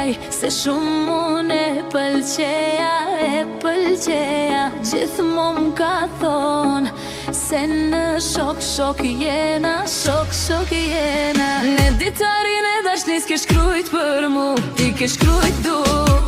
ndaj, se shumë unë e pëlqeja. Gjithmonë m'ka thonë se në shok jena. Në ditarin e dashnis ke shkrujt për mu, ti ke shkrujt du.